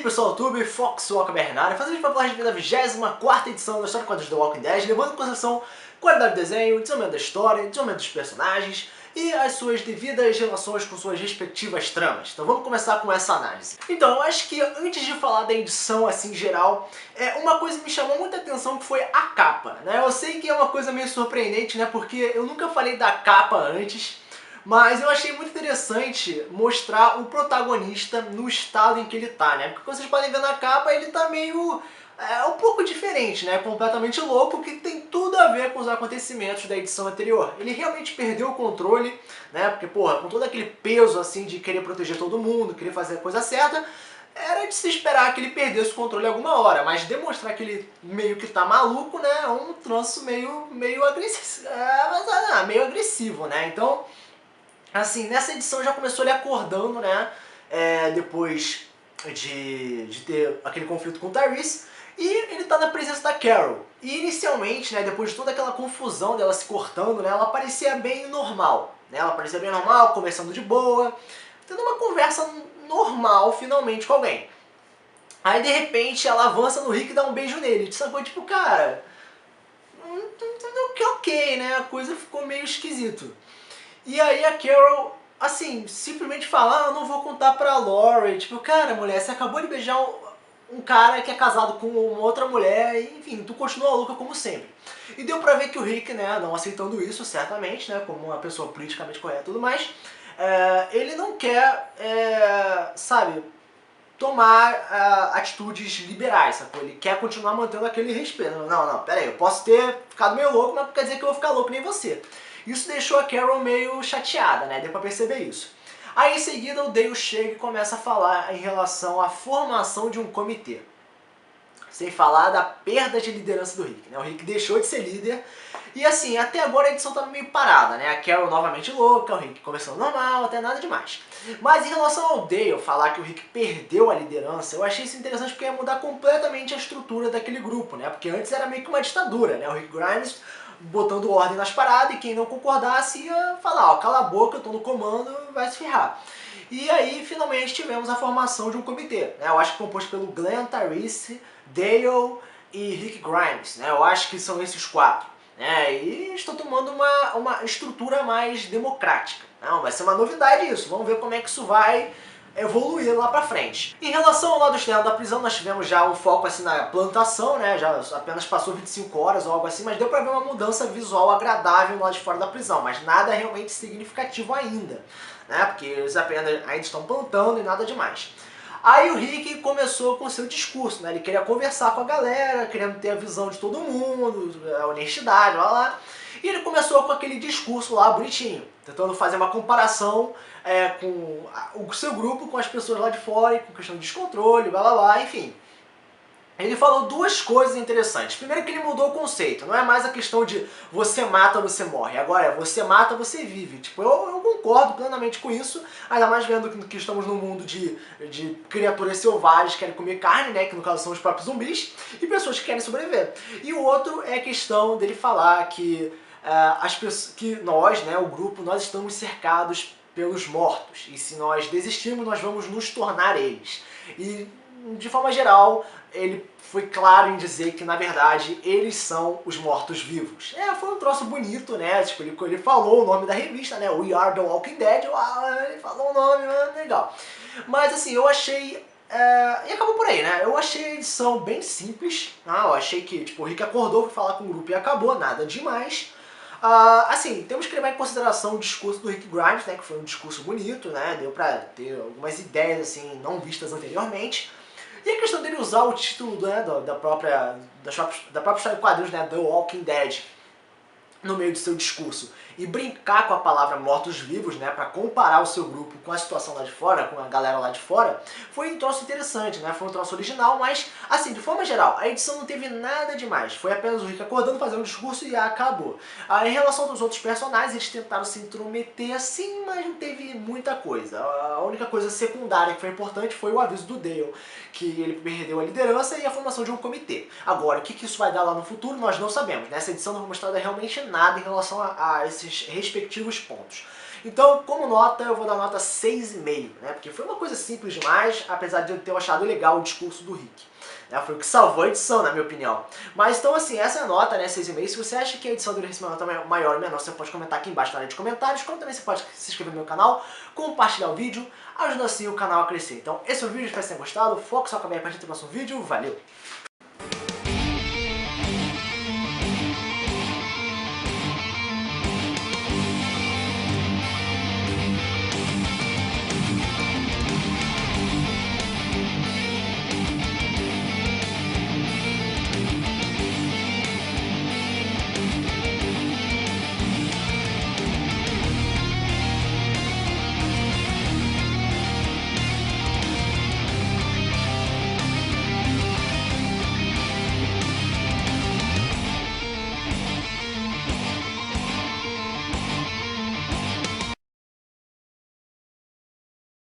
pessoal do YouTube, Fox Walker Bernardo, fazendo para falar da 24ª edição da história de quadrinhos do Walking Dead, levando em consideração qualidade do desenho, desenvolvimento da história, desenvolvimento dos personagens e as suas devidas relações com suas respectivas tramas. Então vamos começar com essa análise. Então eu acho que antes de falar da edição assim em geral, uma coisa que me chamou muita atenção que foi a capa, né? Eu sei que é uma coisa meio surpreendente, né? Porque eu nunca falei da capa antes, mas eu achei muito interessante mostrar o protagonista no estado em que ele tá, né? Porque como vocês podem ver na capa, ele tá meio... um pouco diferente, né? Completamente louco, que tem tudo a ver com os acontecimentos da edição anterior. Ele realmente perdeu o controle, né? Porque, porra, com todo aquele peso, assim, de querer proteger todo mundo, querer fazer a coisa certa, era de se esperar que ele perdesse o controle alguma hora, mas demonstrar que ele meio que tá maluco, né? É um troço meio agressivo, meio agressivo, né? Então... assim, nessa edição já começou ele acordando, né, depois de ter aquele conflito com o Tyrese, e ele tá na presença da Carol. E inicialmente, né, depois de toda aquela confusão dela se cortando, né, ela parecia bem normal, né, conversando de boa, tendo uma conversa normal, finalmente, com alguém. Aí, de repente, ela avança no Rick e dá um beijo nele, tipo, cara, ok, né, a coisa ficou meio esquisito. E aí a Carol, assim, simplesmente fala, eu não vou contar pra Lori. Tipo, cara, mulher, você acabou de beijar um cara que é casado com uma outra mulher, e, enfim, tu continua louca como sempre. E deu pra ver que o Rick, né, não aceitando isso, certamente, né, como uma pessoa politicamente correta e tudo mais, ele não quer, sabe, tomar atitudes liberais, sacou? Ele quer continuar mantendo aquele respeito. Não, pera aí, eu posso ter ficado meio louco, mas não quer dizer que eu vou ficar louco nem você. Isso deixou a Carol meio chateada, né? Deu pra perceber isso. Aí em seguida o Dale chega e começa a falar em relação à formação de um comitê. Sem falar da perda de liderança do Rick, né? O Rick deixou de ser líder. E assim, até agora a edição tá meio parada, né? A Carol novamente louca, o Rick conversando normal, até nada demais. Mas em relação ao Dale falar que o Rick perdeu a liderança, eu achei isso interessante porque ia mudar completamente a estrutura daquele grupo, né? Porque antes era meio que uma ditadura, né? O Rick Grimes botando ordem nas paradas e quem não concordasse ia falar, ó, cala a boca, eu tô no comando, vai se ferrar. E aí, finalmente, tivemos a formação de um comitê, né? Eu acho que composto pelo Glenn, Tyrese, Dale e Rick Grimes, né? Eu acho que são esses quatro, né? E estão tomando uma estrutura mais democrática. Não, vai ser uma novidade isso, vamos ver como é que isso vai evoluir lá pra frente. Em relação ao lado externo da prisão, nós tivemos já um foco assim na plantação, né? Já apenas passou 25 horas ou algo assim, mas deu pra ver uma mudança visual agradável lá de fora da prisão, mas nada realmente significativo ainda, né? Porque eles apenas ainda estão plantando e nada demais. Aí o Rick começou com o seu discurso, né? Ele queria conversar com a galera, querendo ter a visão de todo mundo, a honestidade, lá. E ele começou com aquele discurso lá bonitinho, tentando fazer uma comparação com o seu grupo com as pessoas lá de fora, com questão de descontrole, enfim. Ele falou duas coisas interessantes. Primeiro que ele mudou o conceito, não é mais a questão de você mata, você morre. Agora é você mata, você vive. Tipo, eu concordo plenamente com isso, ainda mais vendo que estamos num mundo de criaturas selvagens que querem comer carne, né, que no caso são os próprios zumbis, e pessoas que querem sobreviver. E o outro é a questão dele falar que as pessoas, que nós, né, o grupo, nós estamos cercados pelos mortos, e se nós desistirmos, nós vamos nos tornar eles. E, de forma geral, ele foi claro em dizer que, na verdade, eles são os mortos-vivos. Foi um troço bonito, né? Tipo, ele falou o nome da revista, né? We Are The Walking Dead. Ele falou o nome, legal. Mas, assim, eu achei... e acabou por aí, né? Eu achei a edição bem simples. Eu achei que, tipo, o Rick acordou, foi falar com o grupo e acabou, nada demais. Assim, temos que levar em consideração o discurso do Rick Grimes, né? Que foi um discurso bonito, né? Deu pra ter algumas ideias, assim, não vistas anteriormente. E a questão dele usar o título, né, da própria história de quadrinhos, né, The Walking Dead, no meio do seu discurso, e brincar com a palavra mortos-vivos, né, para comparar o seu grupo com a situação lá de fora, com a galera lá de fora, foi um troço interessante, né, foi um troço original, mas, assim, de forma geral, a edição não teve nada demais, foi apenas o Rick acordando, fazendo um discurso e acabou. Em relação aos outros personagens, eles tentaram se intrometer assim, mas não teve muita coisa. A única coisa secundária que foi importante foi o aviso do Dale, que ele perdeu a liderança e a formação de um comitê. Agora, o que isso vai dar lá no futuro, nós não sabemos. Nessa edição não foi mostrada realmente nada em relação a esses respectivos pontos. Então, como nota, eu vou dar nota 6,5, né? Porque foi uma coisa simples demais, apesar de eu ter achado legal o discurso do Rick. Foi o que salvou a edição, na minha opinião. Mas então assim, essa é a nota, né, 6,5. Se você acha que a edição do Recebe uma nota maior ou menor, você pode comentar aqui embaixo na área de comentários, como também você pode se inscrever no meu canal, compartilhar o vídeo, ajudando assim o canal a crescer. Então esse é o vídeo, espero que vocês tenham gostado, foco sua cabeça pra gente ter o próximo vídeo, valeu!